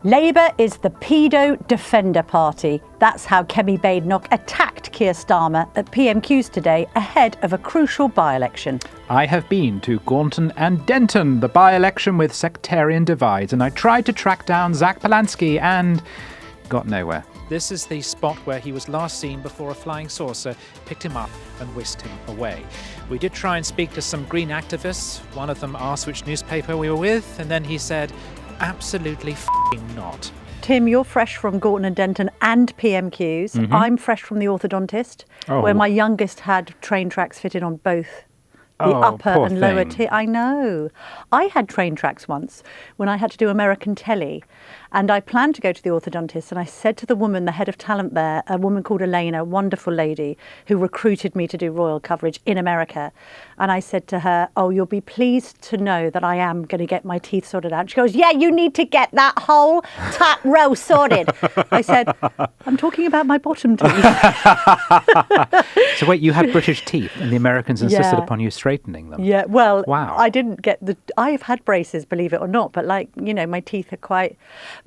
Labour is the paedo defender party. That's how Kemi Badenoch attacked Keir Starmer at PMQs today ahead of a crucial by-election. I have been to Gaunton and Denton, the by-election with sectarian divides, and I tried to track down Zach Polansky and got nowhere. This is the spot where he was last seen before a flying saucer picked him up and whisked him away. We did try and speak to some Green activists. One of them asked which newspaper we were with, and then he said, absolutely f***ing not. Tim, you're fresh from Gaunton and Denton and PMQs. Mm-hmm. I'm fresh from the orthodontist, where my youngest had train tracks fitted on both the upper and lower tier. I know. I had train tracks once when I had to do American telly, and I planned to go to the orthodontist, and I said to the woman, the head of talent there, a woman called Elena, a wonderful lady who recruited me to do royal coverage in America, and I said to her, oh, you'll be pleased to know that I am going to get my teeth sorted out. She goes, yeah, you need to get that whole top row sorted. I said, I'm talking about my bottom teeth. So wait, you had British teeth and the Americans insisted upon you straightening them? Yeah, well, wow. I didn't get I've had braces, believe it or not, but my teeth are quite,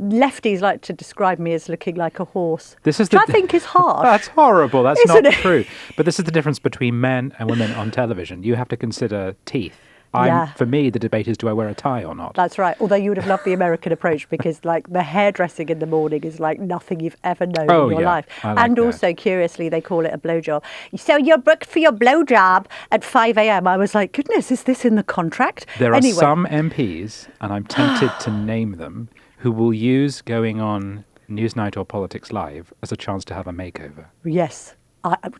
lefties like to describe me as looking like a horse, which I think is harsh. That's horrible, that's Isn't not it? true. But this is the difference between men and women on television. You have to consider teeth. For me, the debate is, do I wear a tie or not? That's right. Although you would have loved the American approach because, the hairdressing in the morning is like nothing you've ever known in your life. And also, curiously, they call it a blowjob. So you're booked for your blowjob at 5 a.m. I was like, goodness, is this in the contract? There are some MPs, and I'm tempted to name them, who will use going on Newsnight or Politics Live as a chance to have a makeover. Yes.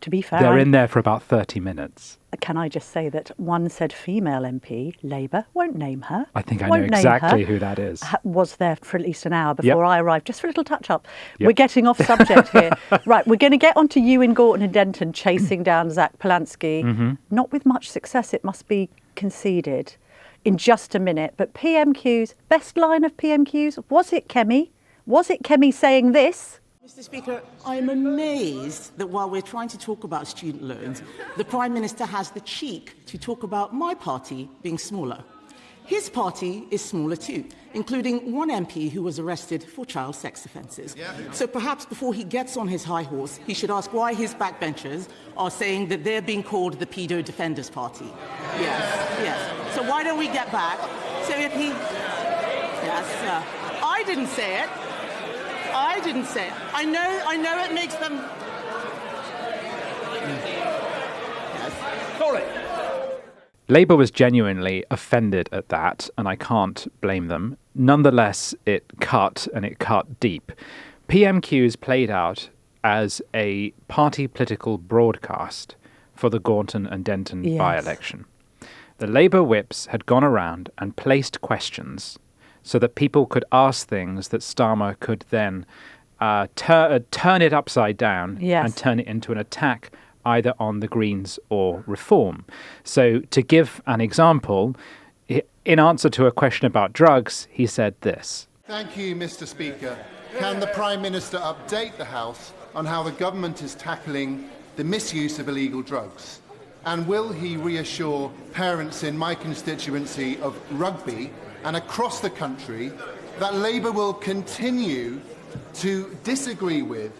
To be fair, they're in there for about 30 minutes. Can I just say that one said female MP, Labour, won't name her. I think I know exactly who that is. Was there for at least an hour before I arrived, just for a little touch-up. We're getting off subject here. Right, we're going to get onto you in Gaunton and Denton chasing down Zach Polansky. Not with much success, it must be conceded, in just a minute. But PMQs, best line of PMQs, was it Kemi? Was it Kemi saying this? Mr. Speaker, I'm amazed that while we're trying to talk about student loans, the Prime Minister has the cheek to talk about my party being smaller. His party is smaller too, including one MP who was arrested for child sex offences. So perhaps before he gets on his high horse, he should ask why his backbenchers are saying that they're being called the Paedo Defenders Party. Yes. So why don't we get back? So if he... Yes, I didn't say it. I didn't say it. I know it makes them... Yes. Tory. Labour was genuinely offended at that, and I can't blame them. Nonetheless, it cut, and it cut deep. PMQs played out as a party political broadcast for the Gaunton and Denton by-election. The Labour whips had gone around and placed questions so that people could ask things that Starmer could then turn it upside down and turn it into an attack either on the Greens or Reform. So to give an example, in answer to a question about drugs, he said this. Thank you, Mr. Speaker. Can the Prime Minister update the House on how the government is tackling the misuse of illegal drugs? And will he reassure parents in my constituency of Rugby and across the country that Labour will continue to disagree with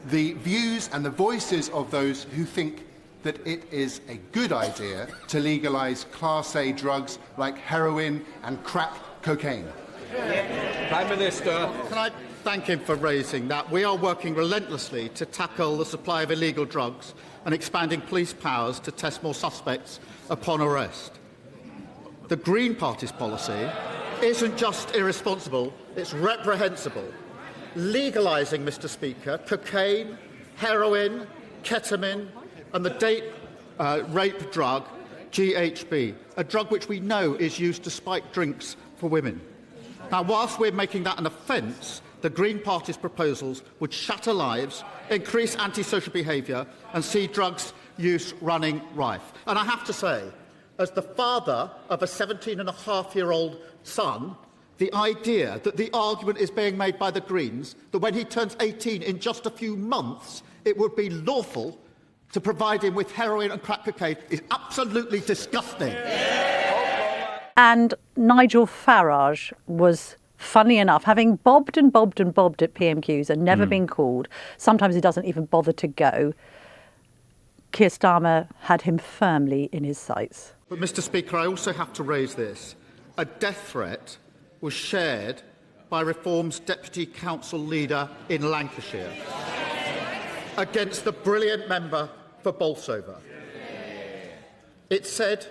the views and the voices of those who think that it is a good idea to legalise Class A drugs like heroin and crack cocaine? Prime Minister. Can I thank him for raising that? We are working relentlessly to tackle the supply of illegal drugs and expanding police powers to test more suspects upon arrest. The Green Party's policy isn't just irresponsible, it's reprehensible. Legalising, Mr. Speaker, cocaine, heroin, ketamine and the date rape drug GHB, a drug which we know is used to spike drinks for women. Now, whilst we're making that an offence, the Green Party's proposals would shatter lives, increase antisocial behaviour and see drugs use running rife. And I have to say, as the father of a 17-and-a-half-year-old son, the idea that the argument is being made by the Greens that when he turns 18 in just a few months, it would be lawful to provide him with heroin and crack cocaine is absolutely disgusting. And Nigel Farage was funny enough, having bobbed and bobbed and bobbed at PMQs and never been called, sometimes he doesn't even bother to go, Keir Starmer had him firmly in his sights. But, Mr. Speaker, I also have to raise this. A death threat was shared by Reform's Deputy Council leader in Lancashire against the brilliant member for Bolsover. It said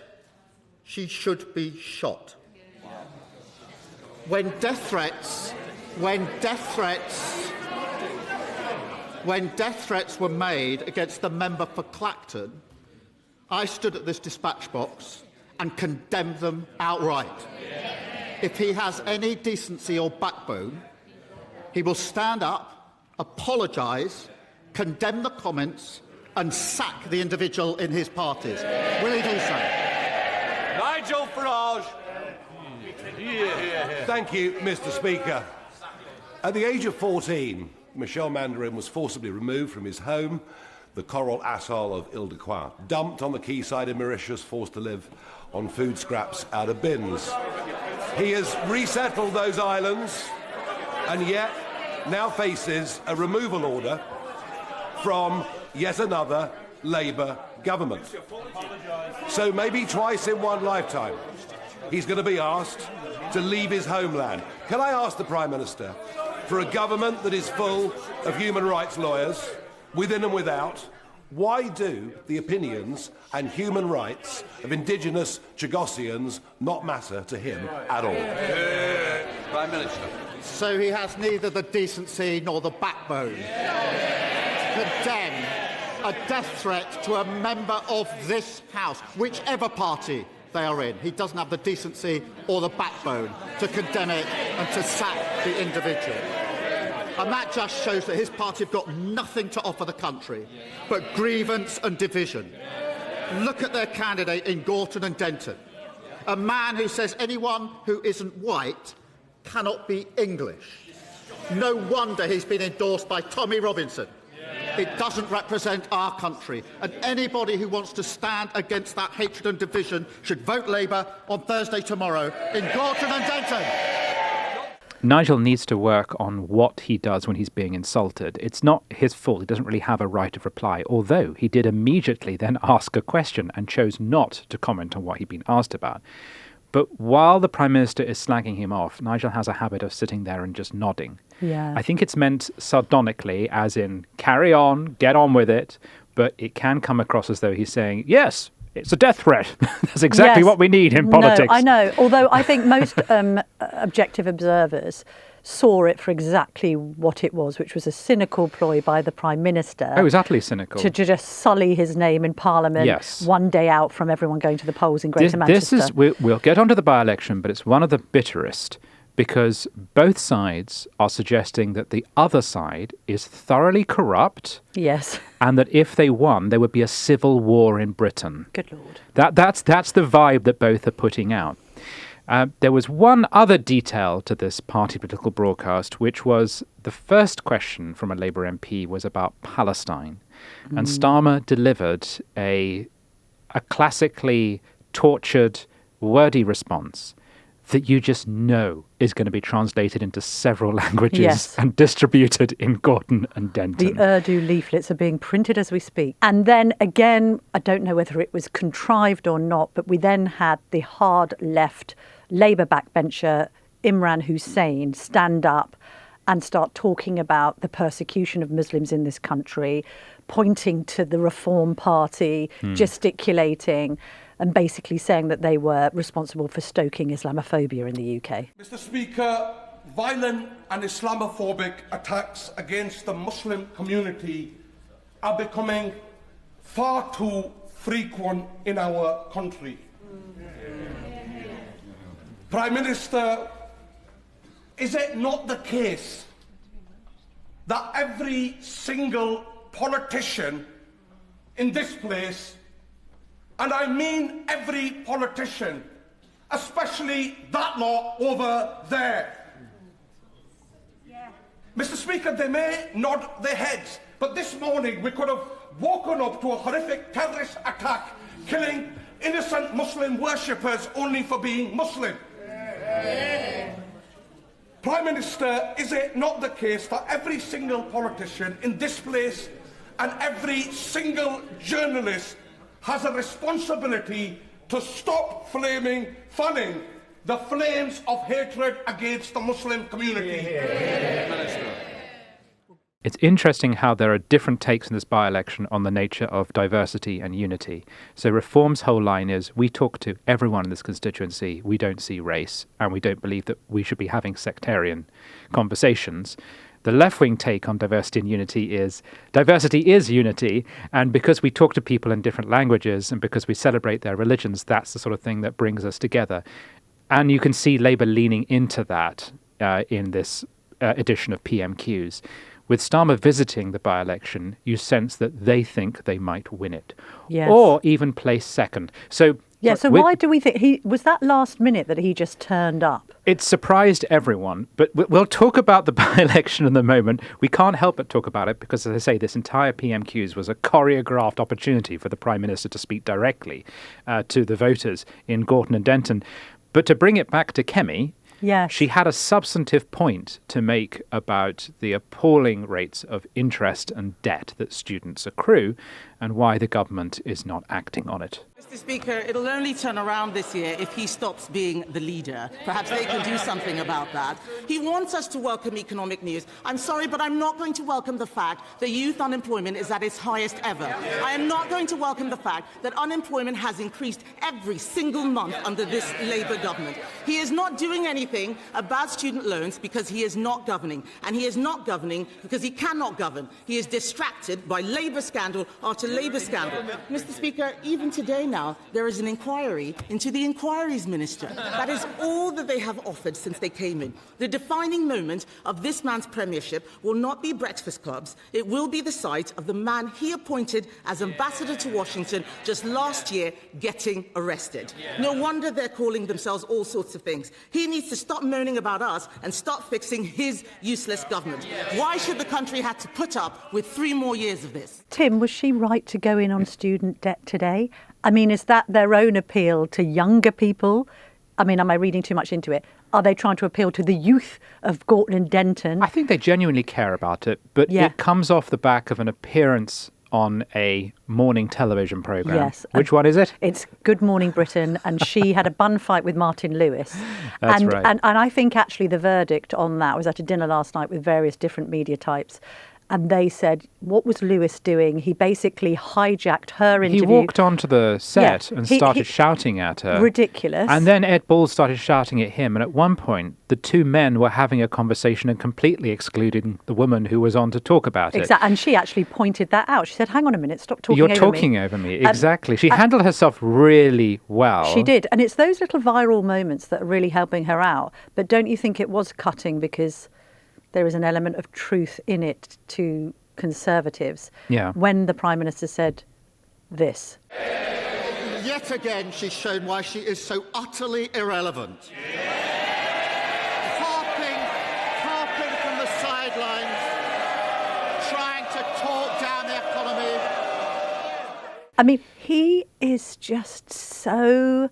she should be shot. When death threats were made against the member for Clacton, I stood at this dispatch box and condemned them outright. If he has any decency or backbone, he will stand up, apologise, condemn the comments and sack the individual in his parties. Will he do so? Nigel Farage. Thank you, Mr. Speaker. At the age of 14, Michel Mandarin was forcibly removed from his home, the coral atoll of Ile-de-Quoi, dumped on the quayside in Mauritius, forced to live on food scraps out of bins. He has resettled those islands and yet now faces a removal order from yet another Labour government. So maybe twice in one lifetime, he's going to be asked to leave his homeland. Can I ask the Prime Minister, for a government that is full of human rights lawyers, within and without, why do the opinions and human rights of indigenous Chagossians not matter to him at all? Prime Minister. So he has neither the decency nor the backbone to condemn a death threat to a member of this House, whichever party they are in. He doesn't have the decency or the backbone to condemn it and to sack the individual. And that just shows that his party have got nothing to offer the country but grievance and division. Look at their candidate in Gorton and Denton, a man who says anyone who isn't white cannot be English. No wonder he's been endorsed by Tommy Robinson. It doesn't represent our country, and anybody who wants to stand against that hatred and division should vote Labour on Thursday tomorrow in Gorton and Denton. Nigel needs to work on what he does when he's being insulted. It's not his fault. He doesn't really have a right of reply, although he did immediately then ask a question and chose not to comment on what he'd been asked about. But while the Prime Minister is slagging him off, Nigel has a habit of sitting there and just nodding. Yeah. I think it's meant sardonically, as in, carry on, get on with it, but it can come across as though he's saying, yes, it's a death threat. That's exactly what we need in politics. No, I know. Although I think most objective observers saw it for exactly what it was, which was a cynical ploy by the Prime Minister. Oh, it was utterly cynical. To just sully his name in Parliament, yes, one day out from everyone going to the polls in Greater Manchester. We'll get onto the by-election, but it's one of the bitterest, because both sides are suggesting that the other side is thoroughly corrupt. Yes. And that if they won, there would be a civil war in Britain. Good Lord. That's the vibe that both are putting out. There was one other detail to this party political broadcast, which was the first question from a Labour MP was about Palestine. And Starmer delivered a classically tortured, wordy response that you just know is going to be translated into several languages and distributed in Gorton and Denton. The Urdu leaflets are being printed as we speak. And then again, I don't know whether it was contrived or not, but we then had the hard left Labour backbencher Imran Hussain stand up and start talking about the persecution of Muslims in this country, pointing to the Reform Party, gesticulating, and basically saying that they were responsible for stoking Islamophobia in the UK. Mr. Speaker, violent and Islamophobic attacks against the Muslim community are becoming far too frequent in our country. Prime Minister, is it not the case that every single politician in this place, and I mean every politician, especially that lot over there. Mr. Speaker, they may nod their heads, but this morning we could have woken up to a horrific terrorist attack, killing innocent Muslim worshippers only for being Muslim. Prime Minister, is it not the case that every single politician in this place and every single journalist has a responsibility to stop fanning the flames of hatred against the Muslim community? It's interesting how there are different takes in this by-election on the nature of diversity and unity. So Reform's whole line is, we talk to everyone in this constituency, we don't see race, and we don't believe that we should be having sectarian conversations. The left-wing take on diversity and unity is, diversity is unity, and because we talk to people in different languages and because we celebrate their religions, that's the sort of thing that brings us together. And you can see Labour leaning into that in this edition of PMQs. With Starmer visiting the by-election, you sense that they think they might win it, yes, or even place second. So why do we think was that last minute that he just turned up? It surprised everyone, but we'll talk about the by-election in a moment. We can't help but talk about it because, as I say, this entire PMQs was a choreographed opportunity for the Prime Minister to speak directly to the voters in Gorton and Denton. But to bring it back to Kemi, yes, she had a substantive point to make about the appalling rates of interest and debt that students accrue and why the government is not acting on it. Mr. Speaker, it'll only turn around this year if he stops being the leader. Perhaps they can do something about that. He wants us to welcome economic news. I'm sorry, but I'm not going to welcome the fact that youth unemployment is at its highest ever. I am not going to welcome the fact that unemployment has increased every single month under this Labour government. He is not doing anything about student loans because he is not governing. And he is not governing because he cannot govern. He is distracted by Labour scandal after Labour scandal. Mr. Speaker, even today now, there is an inquiry into the Inquiries Minister. That is all that they have offered since they came in. The defining moment of this man's premiership will not be breakfast clubs. It will be the sight of the man he appointed as ambassador to Washington just last year getting arrested. No wonder they're calling themselves all sorts of things. He needs to stop moaning about us and start fixing his useless government. Why should the country have to put up with 3 more years of this? Tim, was she right to go in on student debt today? I mean, is that their own appeal to younger people? I mean, am I reading too much into it? Are they trying to appeal to the youth of Gorton and Denton? I think they genuinely care about it, but it comes off the back of an appearance on a morning television programme. Yes. Which one is it? It's Good Morning Britain, and she had a bun fight with Martin Lewis. That's right. And I think actually the verdict on that, I was at a dinner last night with various different media types, and they said, what was Lewis doing? He basically hijacked her interview. He walked onto the set and started shouting at her. Ridiculous. And then Ed Balls started shouting at him. And at one point, the two men were having a conversation and completely excluding the woman who was on to talk about it. Exactly. And she actually pointed that out. She said, hang on a minute, stop talking over me. You're talking over me. Exactly. She handled herself really well. She did. And it's those little viral moments that are really helping her out. But don't you think it was cutting because there is an element of truth in it to Conservatives when the Prime Minister said this? Yet again, she's shown why she is so utterly irrelevant. Harping from the sidelines, trying to talk down the economy. I mean, he is just so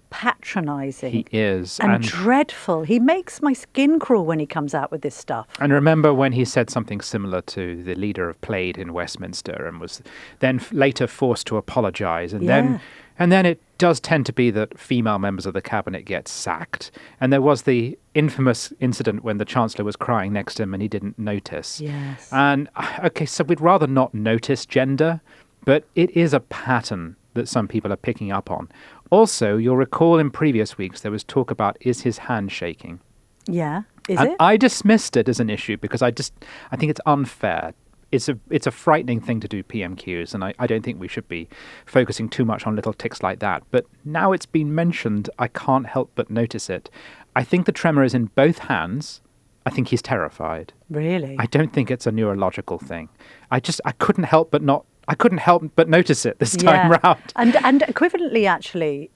patronising. He is. And dreadful. He makes my skin crawl when he comes out with this stuff. And remember when he said something similar to the leader of Plaid in Westminster and was then later forced to apologise. And then it does tend to be that female members of the cabinet get sacked. And there was the infamous incident when the Chancellor was crying next to him and he didn't notice. Yes. And, okay, so we'd rather not notice gender, but it is a pattern that some people are picking up on. Also, you'll recall in previous weeks there was talk about, is his hand shaking? Yeah, is and it? I dismissed it as an issue because I think it's unfair. It's a frightening thing to do PMQs, and I don't think we should be focusing too much on little ticks like that. But now it's been mentioned, I can't help but notice it. I think the tremor is in both hands. I think he's terrified. Really? I don't think it's a neurological thing. I couldn't help but notice it this time round. And equivalently, actually,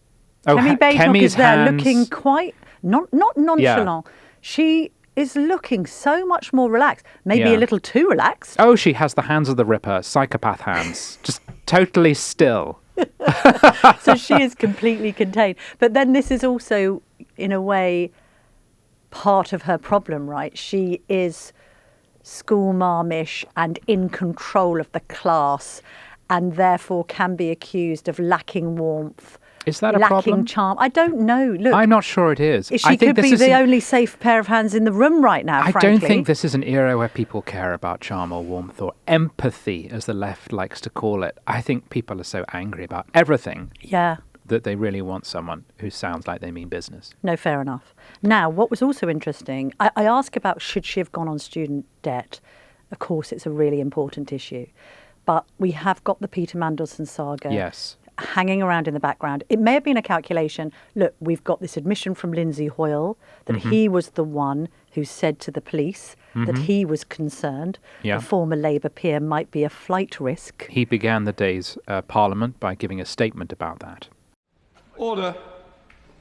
Kemi Badenoch is there looking quite not nonchalant. Yeah. She is looking so much more relaxed, maybe a little too relaxed. Oh, she has the hands of the Ripper, psychopath hands, just totally still. So she is completely contained. But then this is also, in a way, part of her problem, right? She is school marmish and in control of the class, and therefore can be accused of lacking warmth. Is that a lacking problem? Charm? I don't know. Look, I'm not sure it is. She could be the only safe pair of hands in the room right now, I frankly. don't think this is an era where people care about charm or warmth or empathy, as the left likes to call it. I think people are so angry about everything that they really want someone who sounds like they mean business. No, fair enough. Now, what was also interesting, I ask about should she have gone on student debt. Of course, it's a really important issue. But we have got the Peter Mandelson saga hanging around in the background. It may have been a calculation. Look, we've got this admission from Lindsay Hoyle that he was the one who said to the police that he was concerned the former Labour peer might be a flight risk. He began the day's Parliament by giving a statement about that. Order.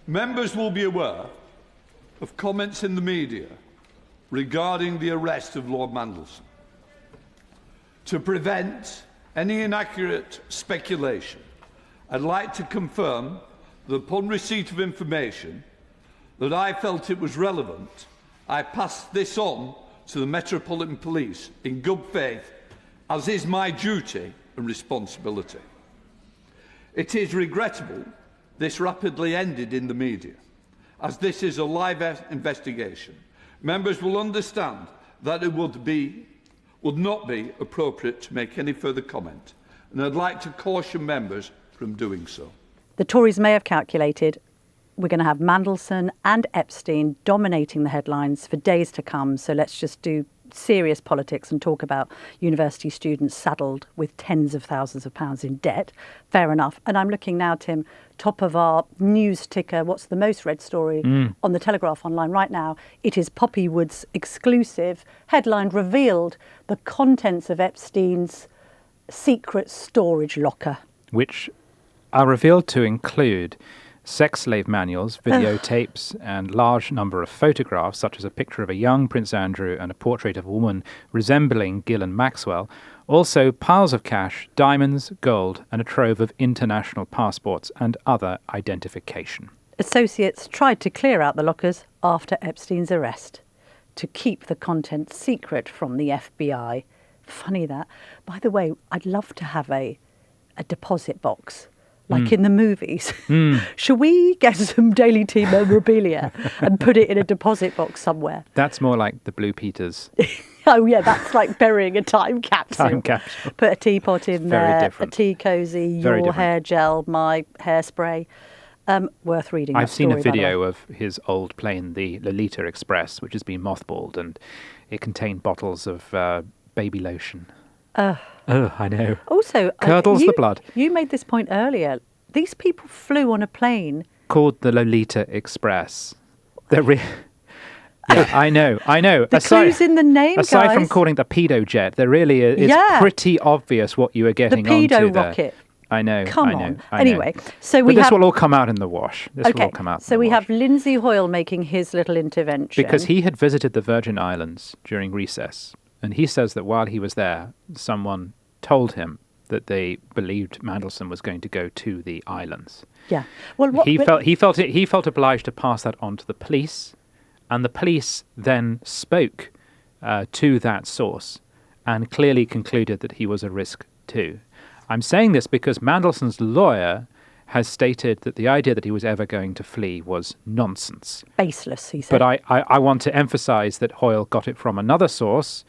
Members will be aware of comments in the media regarding the arrest of Lord Mandelson. To prevent any inaccurate speculation, I'd like to confirm that upon receipt of information that I felt it was relevant, I passed this on to the Metropolitan Police in good faith, as is my duty and responsibility. It is regrettable this rapidly ended in the media, as this is a live investigation. Members will understand that it would not be appropriate to make any further comment, and I'd like to caution members from doing so. The Tories may have calculated we're going to have Mandelson and Epstein dominating the headlines for days to come, so let's just do serious politics and talk about university students saddled with tens of thousands of pounds in debt. Fair enough. And I'm looking now, Tim, top of our news ticker, what's the most read story on the Telegraph online right now? It is Poppy Wood's exclusive headline revealed the contents of Epstein's secret storage locker, which are revealed to include sex slave manuals, videotapes, and large number of photographs, such as a picture of a young Prince Andrew and a portrait of a woman resembling Ghislaine Maxwell. Also, piles of cash, diamonds, gold, and a trove of international passports and other identification. Associates tried to clear out the lockers after Epstein's arrest to keep the contents secret from the FBI. Funny that. By the way, I'd love to have a deposit box, like in the movies. Should we get some Daily Tea memorabilia and put it in a deposit box somewhere? That's more like the Blue Peters. Oh, yeah, that's like burying a time capsule. Time capsule. Put a teapot in there, different. a tea cosy, Very your different. hair gel, my hairspray. Worth reading. I've seen a video of his old plane, the Lolita Express, which has been mothballed, and it contained bottles of baby lotion. I know. Also, curdles the blood. You made this point earlier. These people flew on a plane called the Lolita Express. Yeah, I know. The clue's in the name, aside guys. from calling it the pedo jet, there really is pretty obvious what you were getting onto there. The pedo rocket. I know. Come I on. know. Anyway, so we this will all come out in the wash. This will all Okay, come out. so we have Lindsay Hoyle making his little intervention. Because he had visited the Virgin Islands during recess, and he says that while he was there, someone told him that they believed Mandelson was going to go to the islands. Yeah. Well, he felt obliged to pass that on to the police, and the police then spoke to that source and clearly concluded that he was a risk too. I'm saying this because Mandelson's lawyer has stated that the idea that he was ever going to flee was nonsense. Baseless, he said. But I want to emphasise that Hoyle got it from another source,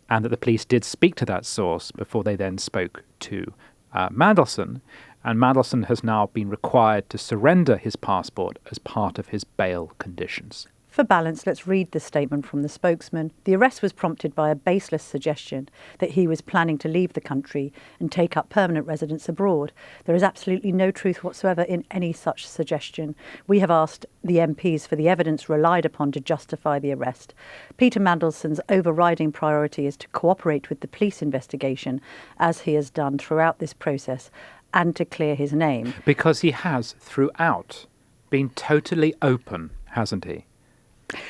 and that the police did speak to that source before they then spoke to Mandelson. And Mandelson has now been required to surrender his passport as part of his bail conditions. For balance, let's read the statement from the spokesman. The arrest was prompted by a baseless suggestion that he was planning to leave the country and take up permanent residence abroad. There is absolutely no truth whatsoever in any such suggestion. We have asked the MPs for the evidence relied upon to justify the arrest. Peter Mandelson's overriding priority is to cooperate with the police investigation, as he has done throughout this process, and to clear his name. Because he has, throughout, been totally open, hasn't he?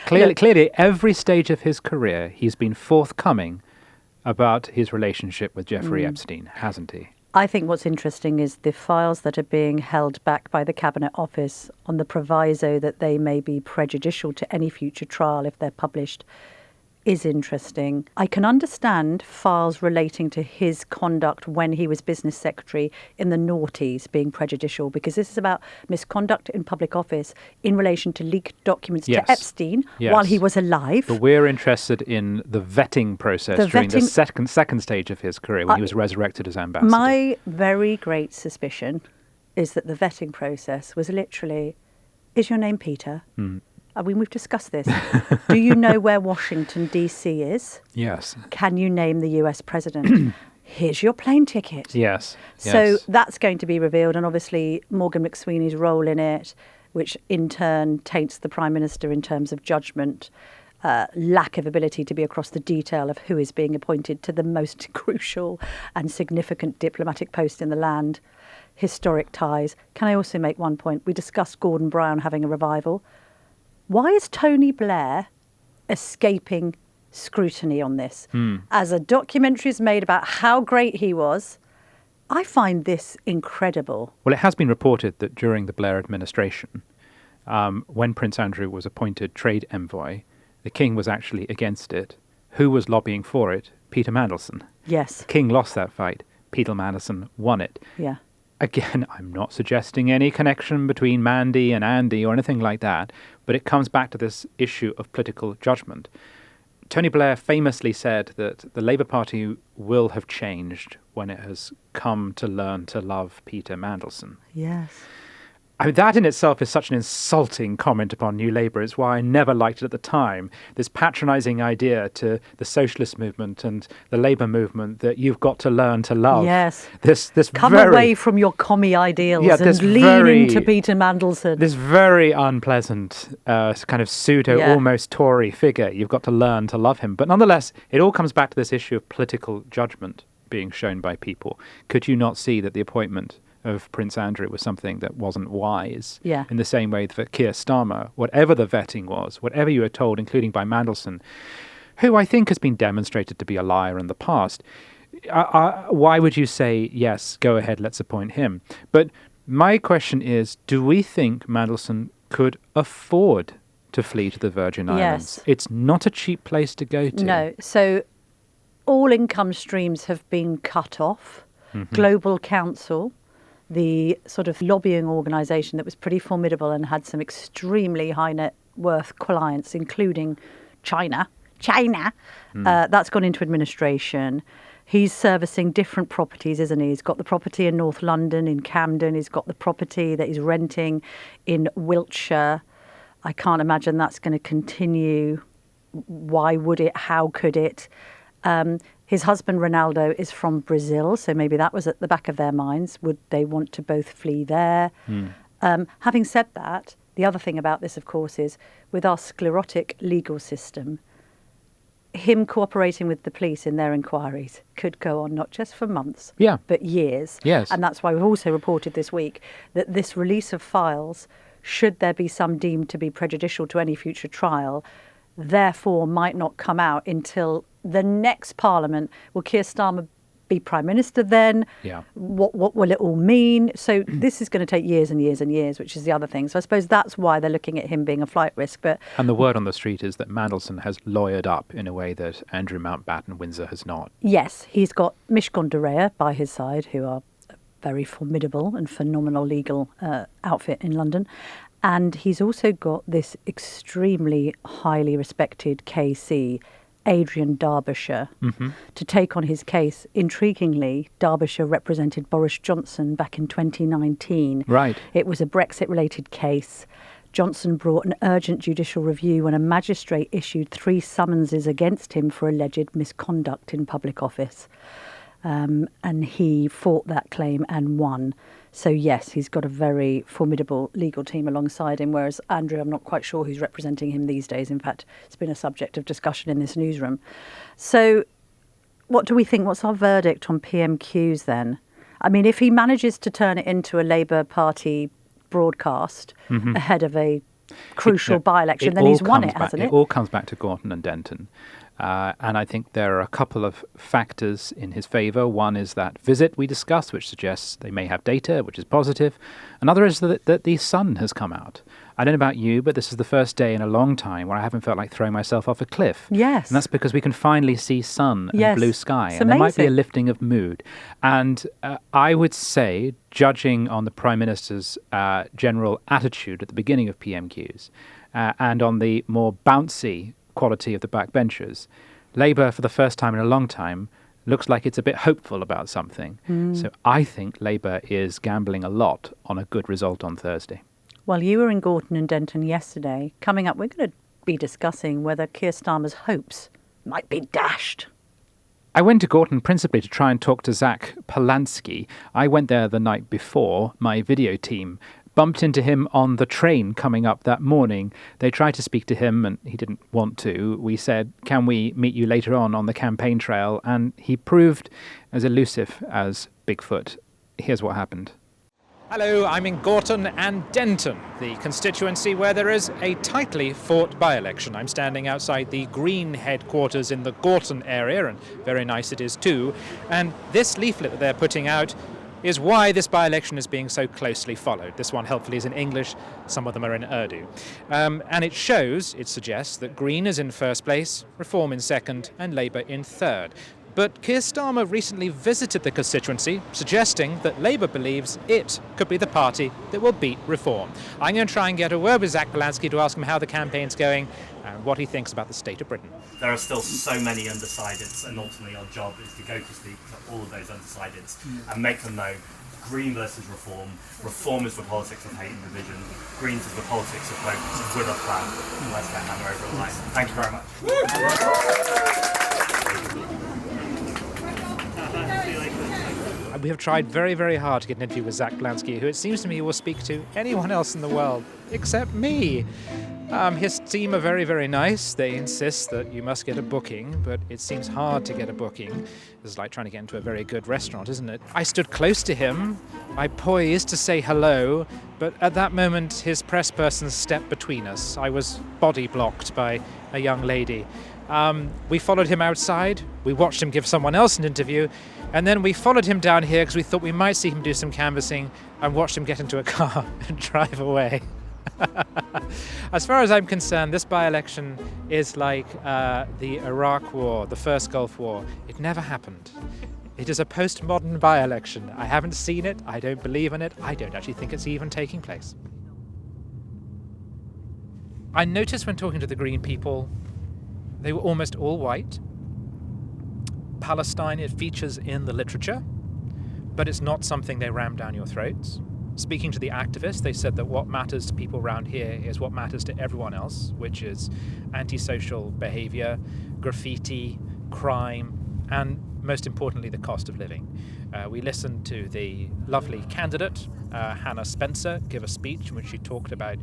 Clearly, every stage of his career, he's been forthcoming about his relationship with Jeffrey Epstein, hasn't he? I think what's interesting is the files that are being held back by the Cabinet Office on the proviso that they may be prejudicial to any future trial if they're published is interesting. I can understand files relating to his conduct when he was business secretary in the noughties being prejudicial, because this is about misconduct in public office in relation to leaked documents to Epstein while he was alive. But we're interested in the vetting process during the second stage of his career when he was resurrected as ambassador. My very great suspicion is that the vetting process was literally, is your name Peter? I mean, we've discussed this. Do you know where Washington, D.C. is? Yes. Can you name the US president? Here's your plane ticket. Yes. So that's going to be revealed. And obviously, Morgan McSweeney's role in it, which in turn taints the Prime Minister in terms of judgment, lack of ability to be across the detail of who is being appointed to the most crucial and significant diplomatic post in the land, historic ties. Can I also make one point? We discussed Gordon Brown having a revival. Why is Tony Blair escaping scrutiny on this? As a documentary is made about how great he was, I find this incredible. Well, it has been reported that during the Blair administration, when Prince Andrew was appointed trade envoy, the King was actually against it. Who was lobbying for it? Peter Mandelson. Yes. The King lost that fight. Peter Mandelson won it. Yeah. Again, I'm not suggesting any connection between Mandy and Andy or anything like that, but it comes back to this issue of political judgment. Tony Blair famously said that the Labour Party will have changed when it has come to learn to love Peter Mandelson. Yes. I mean, that in itself is such an insulting comment upon New Labour. It's why I never liked it at the time. This patronising idea to the socialist movement and the Labour movement that you've got to learn to love. Yes. This Come away from your commie ideals and lean into Peter Mandelson. This very unpleasant kind of almost Tory figure. You've got to learn to love him. But nonetheless, it all comes back to this issue of political judgment being shown by people. Could you not see that the appointment of Prince Andrew was something that wasn't wise? In the same way that Keir Starmer, whatever the vetting was, whatever you were told, including by Mandelson, who I think has been demonstrated to be a liar in the past, why would you say, yes, go ahead, let's appoint him? But my question is, do we think Mandelson could afford to flee to the Virgin Islands? It's not a cheap place to go to. No. So all income streams have been cut off. Global Council, the sort of lobbying organisation that was pretty formidable and had some extremely high net worth clients, including China, that's gone into administration. He's servicing different properties, isn't he? He's got the property in North London, in Camden. He's got the property that he's renting in Wiltshire. I can't imagine that's going to continue. Why would it? How could it? His husband, Ronaldo, is from Brazil, so maybe that was at the back of their minds. Would they want to both flee there? Having said that, the other thing about this, of course, is with our sclerotic legal system, him cooperating with the police in their inquiries could go on not just for months, but years. Yes. And that's why we've also reported this week that this release of files, should there be some deemed to be prejudicial to any future trial, therefore might not come out until the next Parliament. Will Keir Starmer be Prime Minister then? What will it all mean? So this is going to take years and years and years, which is the other thing. So I suppose that's why they're looking at him being a flight risk. And the word on the street is that Mandelson has lawyered up in a way that Andrew Mountbatten Windsor has not. Yes, he's got Mishcon de Rea by his side, who are a very formidable and phenomenal legal outfit in London. And he's also got this extremely highly respected KC, Adrian Derbyshire, to take on his case. Intriguingly, Derbyshire represented Boris Johnson back in 2019. Right. It was a Brexit-related case. Johnson brought an urgent judicial review when a magistrate issued 3 summonses against him for alleged misconduct in public office. And he fought that claim and won. So yes, he's got a very formidable legal team alongside him, whereas Andrew, I'm not quite sure who's representing him these days. In fact, it's been a subject of discussion in this newsroom. So what do we think? What's our verdict on PMQs then? I mean, if he manages to turn it into a Labour Party broadcast ahead of a crucial by-election, then he's won it, hasn't it? It all comes back to Gorton and Denton. And I think there are a couple of factors in his favour. One is that visit we discussed, which suggests they may have data, which is positive. Another is that the sun has come out. I don't know about you, but this is the first day in a long time where I haven't felt like throwing myself off a cliff. Yes. And that's because we can finally see sun and Yes. blue sky. It's and there might be a amazing. lifting of mood. And I would say, judging on the Prime Minister's general attitude at the beginning of PMQs and on the more bouncy quality of the backbenchers, Labour, for the first time in a long time, looks like it's a bit hopeful about something. So I think Labour is gambling a lot on a good result on Thursday. Well, you were in Gorton and Denton yesterday. Coming up, we're going to be discussing whether Keir Starmer's hopes might be dashed. I went to Gorton principally to try and talk to Zach Polanski. I went there the night before. My video team bumped into him on the train coming up that morning. They tried to speak to him and he didn't want to. We said, can we meet you later on the campaign trail? And he proved as elusive as Bigfoot. Here's what happened. Hello, I'm in Gorton and Denton, the constituency where there is a tightly fought by-election. I'm standing outside the Green headquarters in the Gorton area, and very nice it is too. And this leaflet that they're putting out is why this by-election is being so closely followed. This one helpfully is in English, some of them are in Urdu. And it suggests that Green is in first place, Reform in second, and Labour in third. But Keir Starmer recently visited the constituency, suggesting that Labour believes it could be the party that will beat Reform. I'm going to try and get a word with Zach Polanski to ask him how the campaign's going and what he thinks about the state of Britain. There are still so many undecideds, and ultimately our job is to go to speak to all of those undecideds and make them know Green versus Reform. Reform is the politics of hate and division. Greens is the politics of hope with a plan. Let's get Hannah over the line. Thank you very much. We have tried very, very hard to get an interview with Zach Polanski, who it seems to me will speak to anyone else in the world except me. His team are very, very nice. They insist that you must get a booking, but it seems hard to get a booking. It's like trying to get into a very good restaurant, isn't it? I stood close to him. I poised to say hello, but at that moment his press person stepped between us. I was body blocked by a young lady. We followed him outside. We watched him give someone else an interview. And then we followed him down here because we thought we might see him do some canvassing, and watched him get into a car and drive away. As far as I'm concerned, this by-election is like the Iraq War, the first Gulf War. It never happened. It is a postmodern by-election. I haven't seen it. I don't believe in it. I don't actually think it's even taking place. I noticed when talking to the Green people, they were almost all white. Palestine, it features in the literature, but it's not something they ram down your throats. Speaking to the activists, they said that what matters to people around here is what matters to everyone else, which is antisocial behaviour, graffiti, crime, and most importantly, the cost of living. We listened to the lovely candidate, Hannah Spencer, give a speech in which she talked about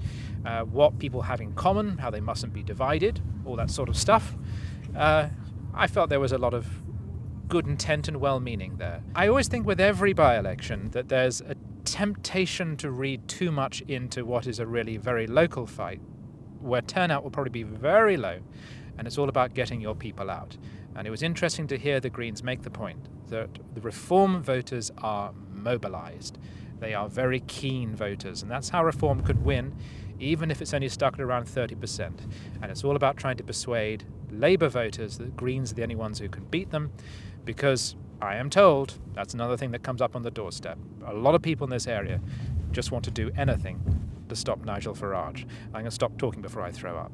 what people have in common, how they mustn't be divided, all that sort of stuff. I felt there was a lot of good intent and well-meaning there. I always think with every by-election that there's a temptation to read too much into what is a really very local fight, where turnout will probably be very low, and it's all about getting your people out. And it was interesting to hear the Greens make the point that the Reform voters are mobilised. They are very keen voters, and that's how Reform could win, even if it's only stuck at around 30%. And it's all about trying to persuade Labour voters that Greens are the only ones who can beat them, because I am told that's another thing that comes up on the doorstep. A lot of people in this area just want to do anything to stop Nigel Farage. I'm going to stop talking before I throw up.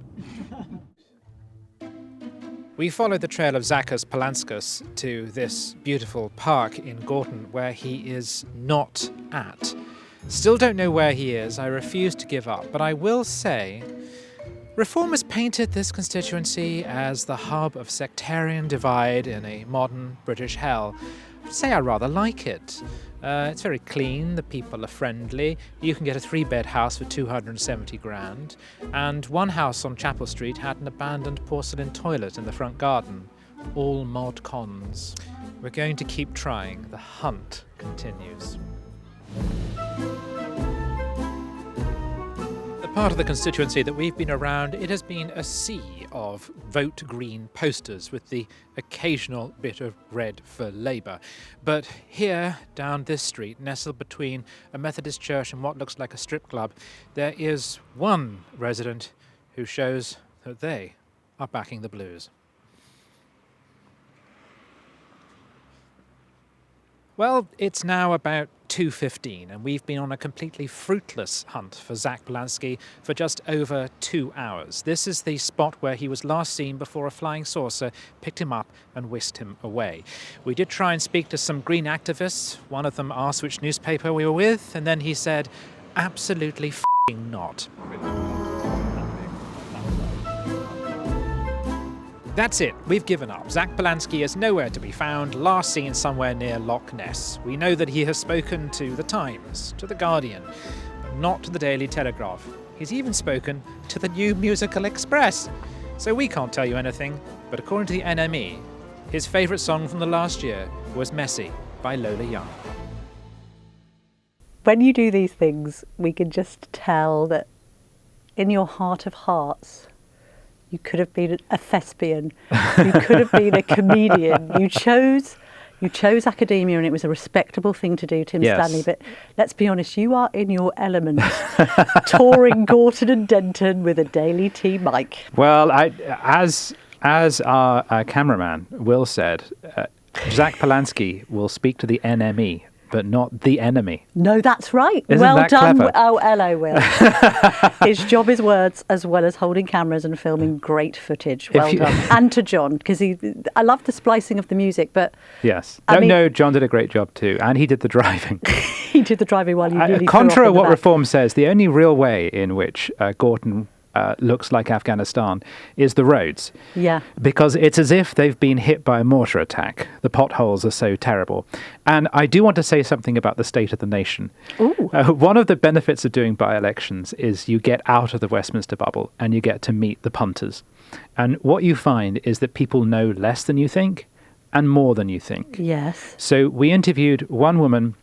We followed the trail of Zachas Palanskas to this beautiful park in Gorton, where he is not at. Still don't know where he is. I refuse to give up. But I will say, Reform has painted this constituency as the hub of sectarian divide in a modern British hell. I'd say I rather like it. It's very clean, the people are friendly, you can get a 3-bed house for 270 grand, and one house on Chapel Street had an abandoned porcelain toilet in the front garden. All mod cons. We're going to keep trying. The hunt continues. The part of the constituency that we've been around, it has been a sea of vote Green posters with the occasional bit of red for Labour. But here, down this street, nestled between a Methodist church and what looks like a strip club, there is one resident who shows that they are backing the Blues. Well, it's now about 2:15 and we've been on a completely fruitless hunt for Zach Polanski for just over 2 hours. This is the spot where he was last seen before a flying saucer picked him up and whisked him away. We did try and speak to some Green activists. One of them asked which newspaper we were with, and then he said, absolutely f***ing not. That's it, we've given up. Zach Polanski is nowhere to be found, last seen somewhere near Loch Ness. We know that he has spoken to The Times, to The Guardian, but not to the Daily Telegraph. He's even spoken to the New Musical Express. So we can't tell you anything, but according to the NME, his favourite song from the last year was Messy by Lola Young. When you do these things, we can just tell that in your heart of hearts, you could have been a thespian. You could have been a comedian. You chose academia, and it was a respectable thing to do, Tim Stanley. But let's be honest, you are in your element, touring Gorton and Denton with a Daily Tea mic. Well, as our cameraman Will said, Zach Polanski will speak to the NME, but not the enemy. No, that's right. Isn't well that done. clever? Oh, hello, Will. His job is words as well as holding cameras and filming great footage. Well done. And to John, because I love the splicing of the music, but... Yes. No, John did a great job too, and he did the driving. He did the driving while you nearly Contra what Reform says, the only real way in which Gorton looks like Afghanistan is the roads. Yeah. Because it's as if they've been hit by a mortar attack. The potholes are so terrible. And I do want to say something about the state of the nation. One of the benefits of doing by-elections is you get out of the Westminster bubble and you get to meet the punters. And what you find is that people know less than you think and more than you think. Yes. So we interviewed one woman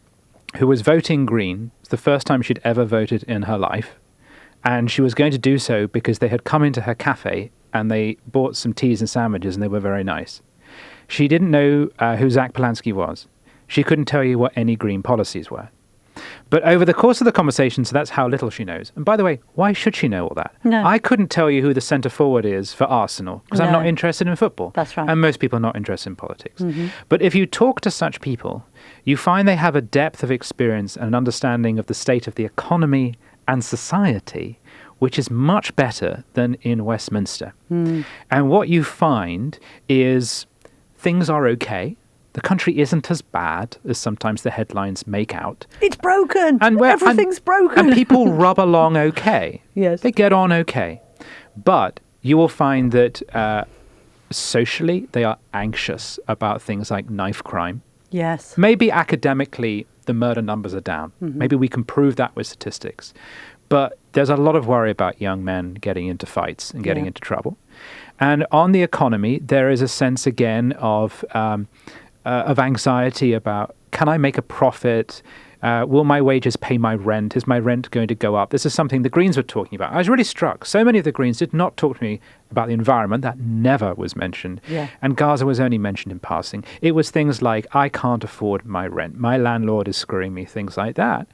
who was voting Green. It's the first time she'd ever voted in her life. And she was going to do so because they had come into her cafe and they bought some teas and sandwiches and they were very nice. She didn't know who Zach Polanski was. She couldn't tell you what any Green policies were. But over the course of the conversation, so that's how little she knows. And by the way, why should she know all that? No. I couldn't tell you who the centre forward is for Arsenal because I'm not interested in football. That's right. And most people are not interested in politics. Mm-hmm. But if you talk to such people, you find they have a depth of experience and an understanding of the state of the economy and society, which is much better than in Westminster. And what you find is things are okay. The country isn't as bad as sometimes the headlines make out. It's broken. Everything's broken. And people rub along okay. Yes. They get on okay. But you will find that socially they are anxious about things like knife crime. Yes. Maybe academically the murder numbers are down. Mm-hmm. Maybe we can prove that with statistics. But there's a lot of worry about young men getting into fights and getting into trouble. And on the economy, there is a sense again of anxiety about, can I make a profit? Will my wages pay my rent? Is my rent going to go up? This is something the Greens were talking about. I was really struck. So many of the Greens did not talk to me about the environment. That never was mentioned. Yeah. And Gaza was only mentioned in passing. It was things like, I can't afford my rent. My landlord is screwing me, things like that.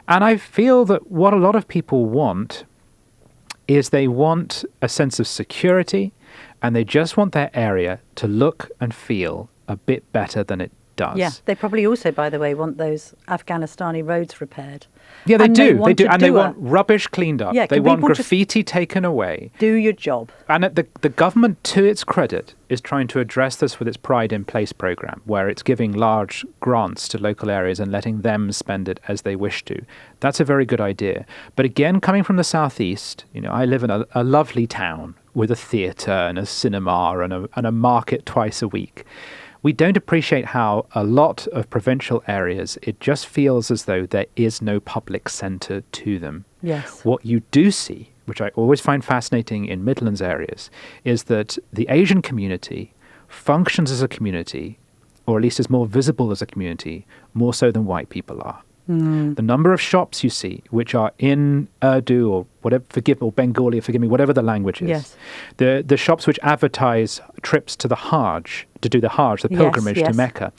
And I feel that what a lot of people want is they want a sense of security and they just want their area to look and feel a bit better than it does. Yeah, they probably also, by the way, want those Afghanistani roads repaired. Yeah, they do. They do. And they want rubbish cleaned up. Yeah, they want graffiti taken away. Do your job. And the government, to its credit, is trying to address this with its Pride in Place programme, where it's giving large grants to local areas and letting them spend it as they wish to. That's a very good idea. But again, coming from the southeast, I live in a lovely town with a theatre and a cinema and a market twice a week. We don't appreciate how a lot of provincial areas, it just feels as though there is no public centre to them. Yes. What you do see, which I always find fascinating in Midlands areas, is that the Asian community functions as a community, or at least is more visible as a community, more so than white people are. The number of shops you see, which are in Urdu or whatever, or Bengali, forgive me, whatever the language is. Yes. The shops which advertise trips to the Hajj, to do the Hajj, the pilgrimage to Mecca.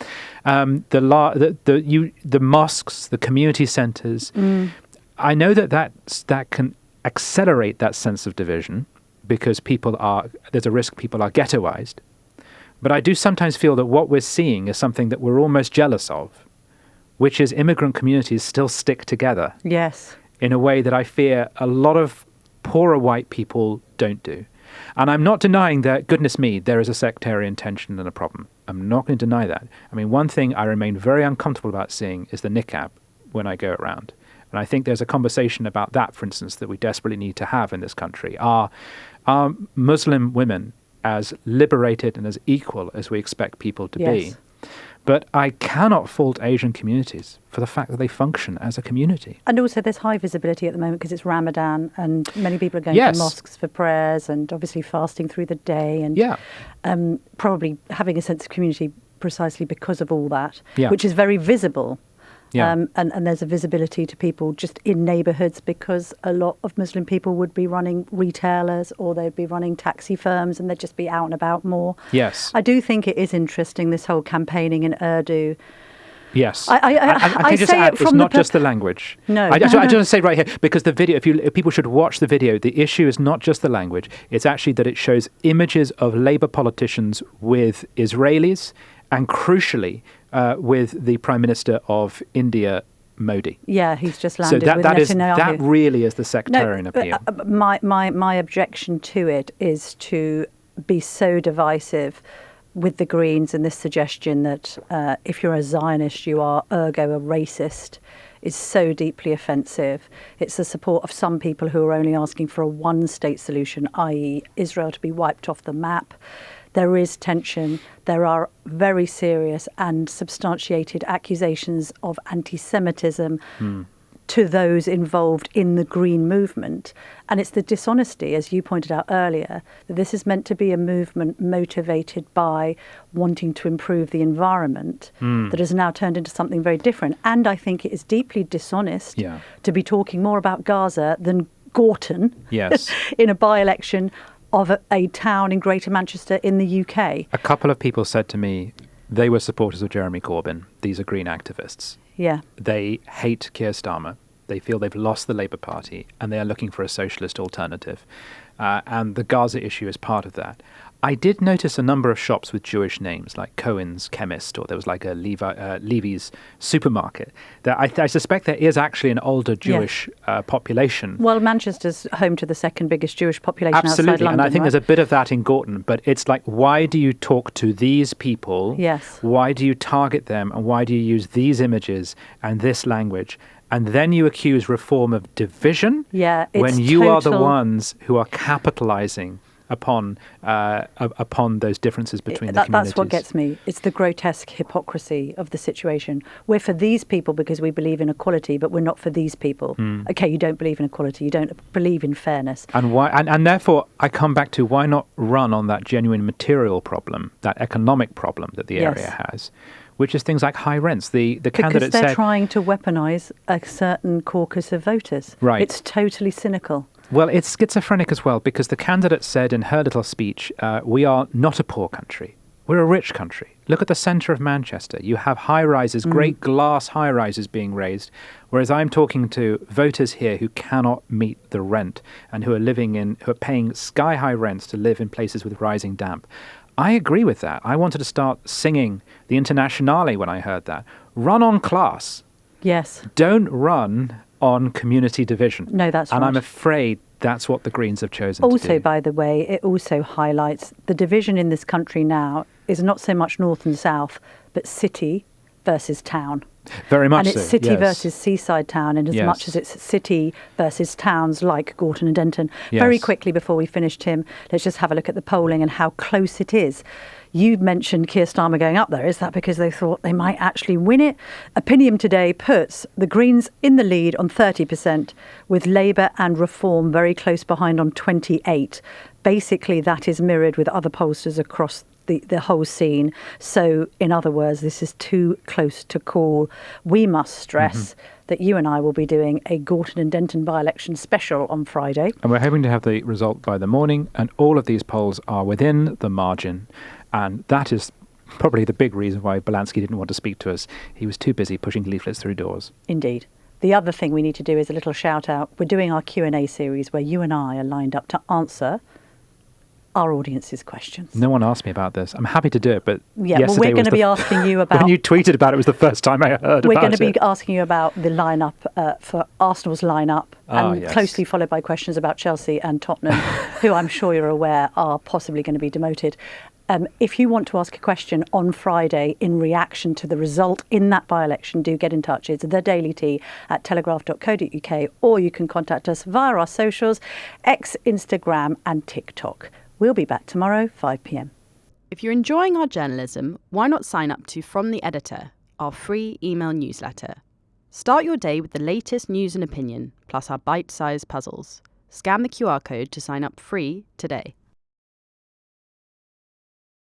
The mosques, the community centres. I know that can accelerate that sense of division because there's a risk people are ghettoised. But I do sometimes feel that what we're seeing is something that we're almost jealous of, which is immigrant communities still stick together. Yes. In a way that I fear a lot of poorer white people don't do. And I'm not denying that, goodness me, there is a sectarian tension and a problem. I'm not going to deny that. I mean, one thing I remain very uncomfortable about seeing is the niqab when I go around. And I think there's a conversation about that, for instance, that we desperately need to have in this country. Are Muslim women as liberated and as equal as we expect people to be? But I cannot fault Asian communities for the fact that they function as a community. And also there's high visibility at the moment because it's Ramadan and many people are going to mosques for prayers and obviously fasting through the day and probably having a sense of community precisely because of all that, which is very visible. And there's a visibility to people just in neighbourhoods because a lot of Muslim people would be running retailers or they'd be running taxi firms and they'd just be out and about more. Yes. I do think it is interesting, this whole campaigning in Urdu. Yes. I just say add, it from it's not just the language. No. I just want to say right here, because the video, if people should watch the video, the issue is not just the language. It's actually that it shows images of Labour politicians with Israelis and crucially with the Prime Minister of India, Modi. Yeah, he's just landed with Netanyahu. That really is the sectarian appeal. My objection to it is to be so divisive with the Greens and this suggestion that if you're a Zionist, you are ergo a racist is so deeply offensive. It's the support of some people who are only asking for a one-state solution, i.e. Israel to be wiped off the map. There is tension. There are very serious and substantiated accusations of anti-Semitism to those involved in the Green movement. And it's the dishonesty, as you pointed out earlier, that this is meant to be a movement motivated by wanting to improve the environment that has now turned into something very different. And I think it is deeply dishonest to be talking more about Gaza than Gorton in a by-election of a town in Greater Manchester in the UK. A couple of people said to me they were supporters of Jeremy Corbyn. These are Green activists. Yeah. They hate Keir Starmer. They feel they've lost the Labour Party and they are looking for a socialist alternative. And the Gaza issue is part of that. I did notice a number of shops with Jewish names, like Cohen's Chemist, or there was like a Levy's supermarket. I suspect there is actually an older Jewish population. Well, Manchester's home to the second biggest Jewish population outside London. And I think there's a bit of that in Gorton. But it's like, why do you talk to these people? Yes. Why do you target them? And why do you use these images and this language? And then you accuse Reform of division when you are the ones who are capitalising upon those differences between the communities. That's what gets me. It's the grotesque hypocrisy of the situation. We're for these people because we believe in equality, but we're not for these people. Okay, you don't believe in equality, you don't believe in fairness. And why? And therefore, I come back to why not run on that genuine material problem, that economic problem that the area has, which is things like high rents. The candidate because they're trying to weaponise a certain caucus of voters. Right. It's totally cynical. Well, it's schizophrenic as well, because the candidate said in her little speech, we are not a poor country. We're a rich country. Look at the centre of Manchester. You have high-rises, great glass high-rises being raised, whereas I'm talking to voters here who cannot meet the rent and who are paying sky-high rents to live in places with rising damp. I agree with that. I wanted to start singing the Internationale when I heard that. Run on class. Yes. Don't run on community division. No, that's right. And I'm afraid that's what the Greens have chosen to do. Also, by the way, it also highlights the division in this country now is not so much north and south, but city versus town. Very much so. And it's city versus seaside town, in as much as it's city versus towns like Gorton and Denton. Very quickly before we finish, Tim, let's just have a look at the polling and how close it is. You mentioned Keir Starmer going up there. Is that because they thought they might actually win it? Opinion today puts the Greens in the lead on 30%, with Labour and Reform very close behind on 28%. Basically, that is mirrored with other pollsters across the whole scene. So, in other words, this is too close to call. We must stress that you and I will be doing a Gorton and Denton by-election special on Friday. And we're hoping to have the result by the morning, and all of these polls are within the margin. And that is probably the big reason why Belansky didn't want to speak to us. He was too busy pushing leaflets through doors. Indeed. The other thing we need to do is a little shout out. We're doing our Q&A series where you and I are lined up to answer our audience's questions. No one asked me about this. I'm happy to do it, but we're going to be asking you about... When you tweeted about it, was the first time I heard about it. We're going to be asking you about the lineup for Arsenal's lineup, and closely followed by questions about Chelsea and Tottenham, who I'm sure you're aware are possibly going to be demoted. If you want to ask a question on Friday in reaction to the result in that by-election, do get in touch. It's thedailyt@telegraph.co.uk, or you can contact us via our socials, X, Instagram and TikTok. We'll be back tomorrow, 5 p.m. If you're enjoying our journalism, why not sign up to From the Editor, our free email newsletter? Start your day with the latest news and opinion, plus our bite-sized puzzles. Scan the QR code to sign up free today.